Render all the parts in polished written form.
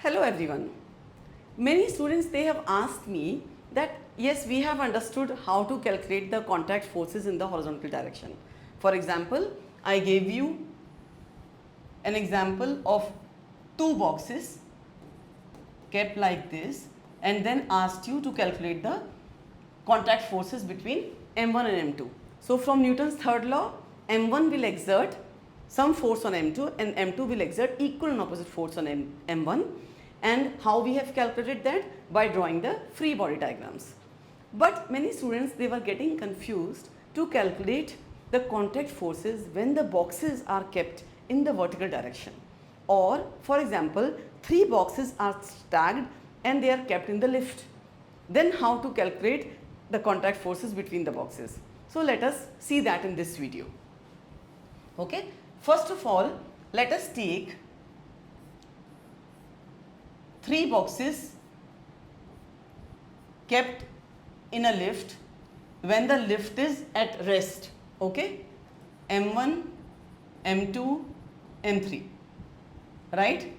Hello everyone. Many students, they have asked me that yes, we have understood how to calculate the contact forces in the horizontal direction. For example, I gave you an example of two boxes kept like this and then asked you to calculate the contact forces between M1 and M2. So from Newton's third law, M1 will exert some force on M2 and M2 will exert equal and opposite force on M1. And how we have calculated that? By drawing the free body diagrams. But many students, they were getting confused to calculate the contact forces when the boxes are kept in the vertical direction. Or for example, three boxes are stacked and they are kept in the lift. Then how to calculate the contact forces between the boxes? So let us see that in this video. Okay. First of all, let us take three boxes kept in a lift when the lift is at rest. Okay. M1, M2, M3. Right.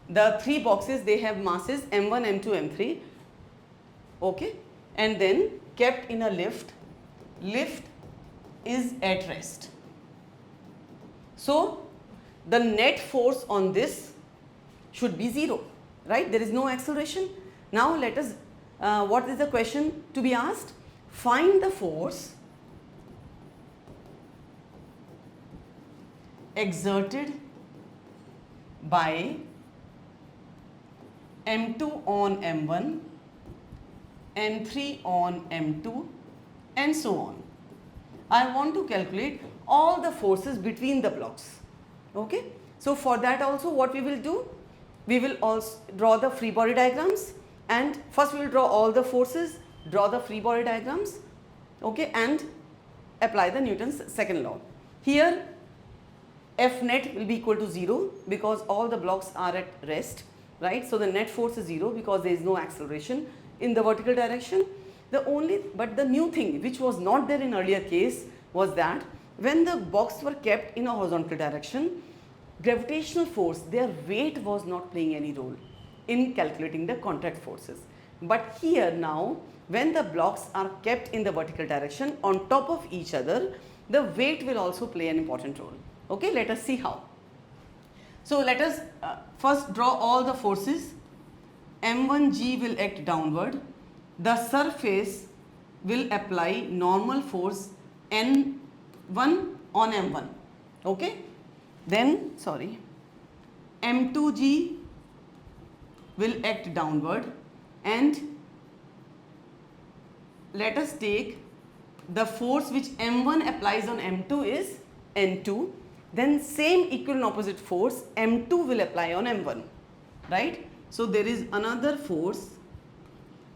The three boxes, they have masses M1, M2, M3. Okay. And then kept in a lift. Lift is at rest. So the net force on this should be 0. Right? There is no acceleration. Now let us, what is the question to be asked? Find the force exerted by M2 on M1, M3 on M2 and so on. I want to calculate all the forces between the blocks. Okay. So for that also what we will do? We will also draw the free body diagrams, and first we will draw all the forces, draw the free body diagrams, okay, and apply the Newton's second law. Here F net will be equal to 0 because all the blocks are at rest, right? So the net force is 0 because there is no acceleration in the vertical direction. But the new thing which was not there in earlier case was that when the boxes were kept in a horizontal direction, gravitational force, their weight was not playing any role in calculating the contact forces. But here now, when the blocks are kept in the vertical direction on top of each other, the weight will also play an important role. Okay, let us see how. So let us first draw all the forces. M1G will act downward. The surface will apply normal force N1 on M1. Okay. Then, M2G will act downward, and let us take the force which M1 applies on M2 is N2. Then same equal and opposite force M2 will apply on M1, right? So there is another force,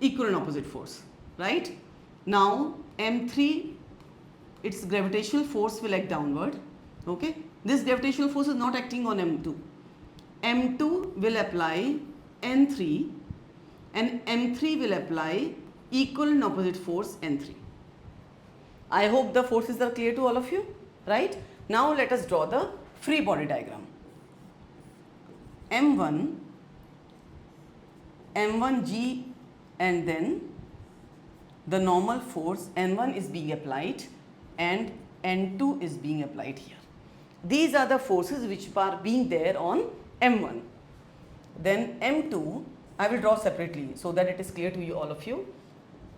equal and opposite force, right? Now M3, its gravitational force will act downward, okay? This gravitational force is not acting on M2. M2 will apply N3 and M3 will apply equal and opposite force N3. I hope the forces are clear to all of you, right? Now let us draw the free body diagram. M1, M1G, and then the normal force N1 is being applied and N2 is being applied here. These are the forces which are being there on M1. Then M2, I will draw separately so that it is clear to you, all of you.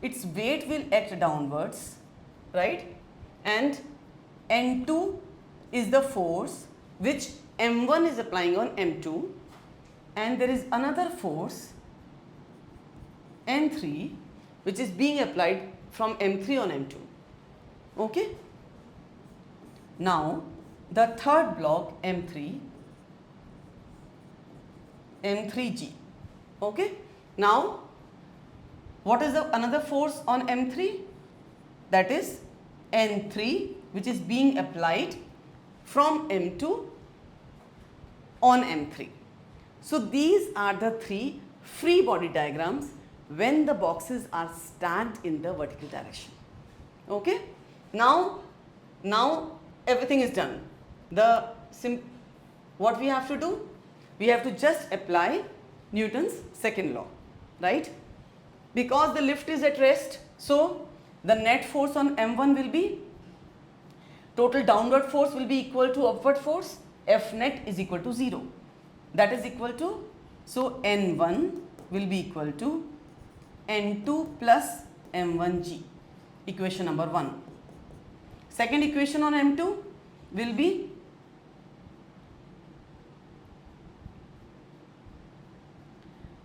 Its weight will act downwards, right? And N2 is the force which M1 is applying on M2, and there is another force N3 which is being applied from M3 on M2. Okay? Now the third block M3, M3G. Okay. Now what is the another force on M3? That is N3, which is being applied from M2 on M3. So these are the three free body diagrams when the boxes are stacked in the vertical direction. Okay. Now everything is done. What we have to do? We have to just apply Newton's second law, right? Because the lift is at rest, so the net force on M1 will be, total downward force will be equal to upward force, F net is equal to 0. That is equal to, so N1 will be equal to N2 plus M1G, equation number 1. Second equation on M2 will be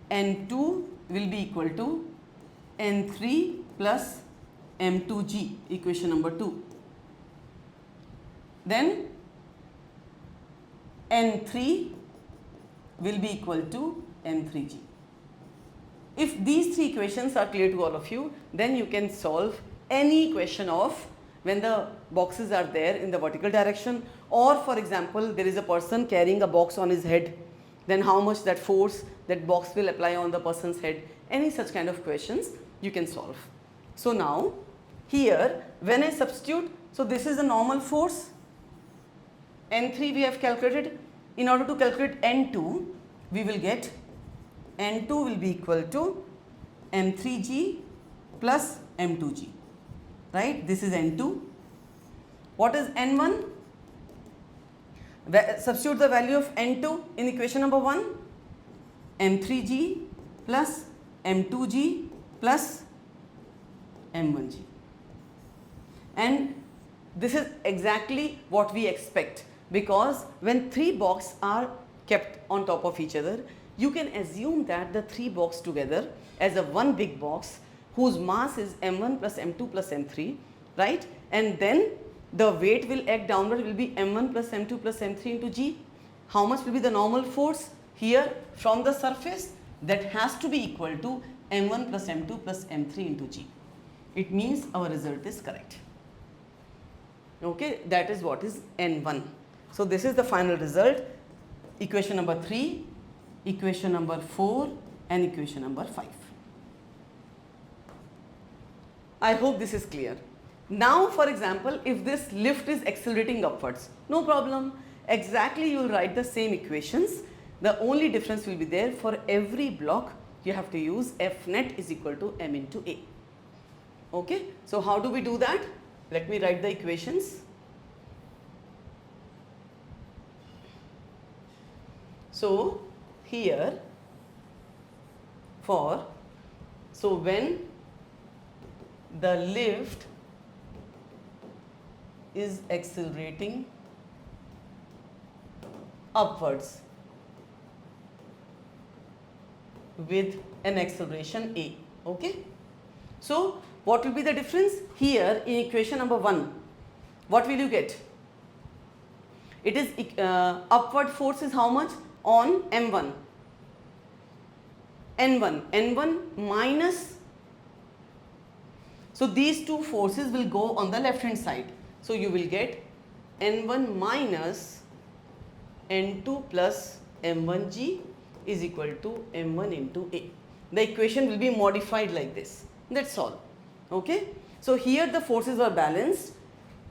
N2 will be equal to N3 plus M2G, equation number 2. Then N3 will be equal to M3G. If these three equations are clear to all of you, then you can solve any question of when the boxes are there in the vertical direction, or for example there is a person carrying a box on his head, then how much that force that box will apply on the person's head, any such kind of questions you can solve. So now here when I substitute, so this is the normal force, N3 we have calculated. In order to calculate N2, we will get N2 will be equal to M3G plus M2G, right? This is N2. What is N1? Substitute the value of N2 in equation number 1, M3G plus M2G plus M1G. And this is exactly what we expect, because when three boxes are kept on top of each other, you can assume that the three boxes together as a one big box whose mass is M1 plus M2 plus M3, right? And then the weight will act downward, will be M1 plus M2 plus M3 into G. How much will be the normal force here from the surface? That has to be equal to M1 plus M2 plus M3 into G. It means our result is correct. Okay, that is what is N1. So this is the final result, equation number 3, equation number 4 and equation number 5. I hope this is clear. Now for example, if this lift is accelerating upwards, no problem, exactly you will write the same equations. The only difference will be there, for every block you have to use F net is equal to M into A. Okay, so how do we do that? Let me write the equations. So here so when the lift is accelerating upwards with an acceleration A, okay. So what will be the difference here in equation number 1? What will you get? It is upward force is how much on M1? N1 minus, so these two forces will go on the left hand side. So you will get N1 minus N2 plus M1G is equal to M1 into A. The equation will be modified like this. That's all. Okay. So here the forces were balanced.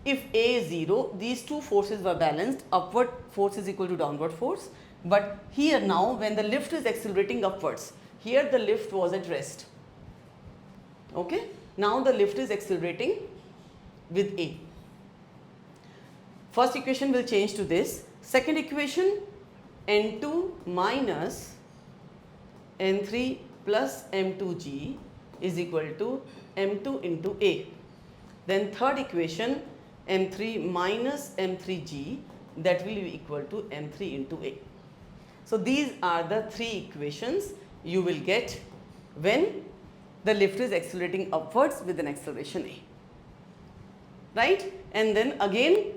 If A is 0, these two forces were balanced. Upward force is equal to downward force. But here now when the lift is accelerating upwards, here the lift was at rest. Okay. Now the lift is accelerating with A. First equation will change to this. Second equation, N2 minus N3 plus M2G is equal to M2 into A. Then third equation, M3 minus M3G, that will be equal to M3 into A. So these are the three equations you will get when the lift is accelerating upwards with an acceleration A. Right? And then again,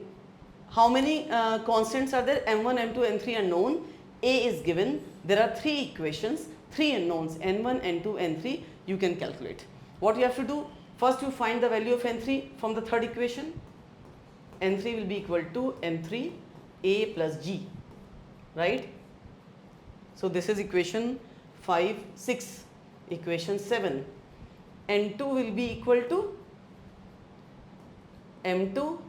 how many constants are there? M1, M2, M3 are known. A is given. There are three equations, three unknowns, N1, N2, N3. You can calculate. What you have to do? First you find the value of N3 from the third equation. N3 will be equal to M3 A plus G. Right? So this is equation 5, 6. Equation 7. N2 will be equal to M2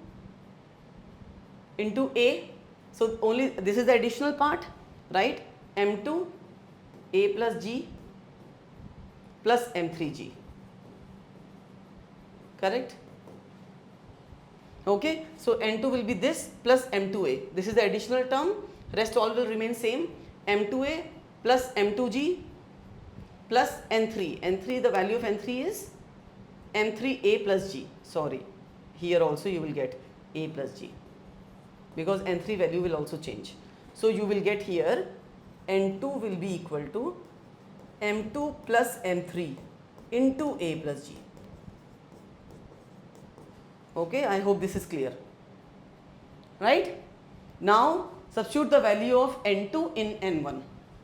into A. So only this is the additional part, right? M2 A plus G plus M3G. Correct? Okay, so N2 will be this plus M2A. This is the additional term, rest all will remain same. M2A plus M2G plus N3. N3, the value of N3 is M3A plus G. Sorry, here also you will get A plus G, because N3 value will also change. So you will get here N2 will be equal to M2 plus M3 into A plus G. Okay, I hope this is clear. Right? Now substitute the value of N2 in N1.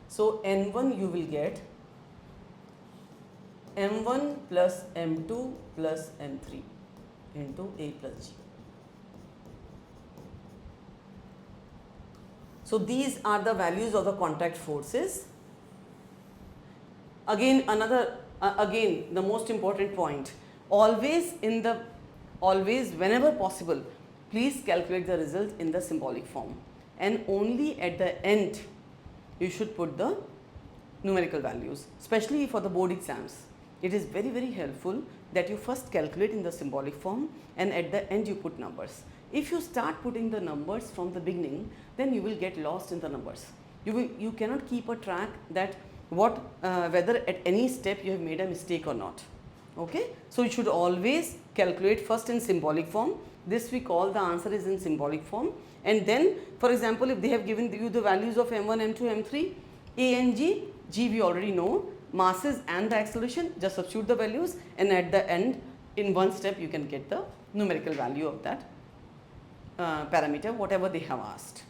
So N1 you will get M1 plus M2 plus M3 into A plus G. So these are the values of the contact forces. Again, again the most important point, always whenever possible, please calculate the result in the symbolic form, and only at the end you should put the numerical values, especially for the board exams. It is very, very helpful that you first calculate in the symbolic form and at the end you put numbers. If you start putting the numbers from the beginning, then you will get lost in the numbers. You cannot keep a track that whether at any step you have made a mistake or not. Okay, so you should always calculate first in symbolic form. This we call the answer is in symbolic form, and then for example, if they have given you the values of M1, M2, M3, A and G, G we already know, masses and the acceleration, just substitute the values, and at the end in one step you can get the numerical value of that parameter, whatever they have asked.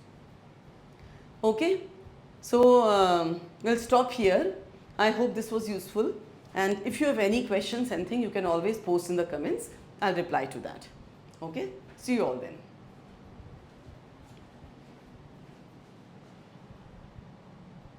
Okay, so we'll stop here. I hope this was useful, and if you have any questions, anything, you can always post in the comments. I'll reply to that. Okay, see you all then.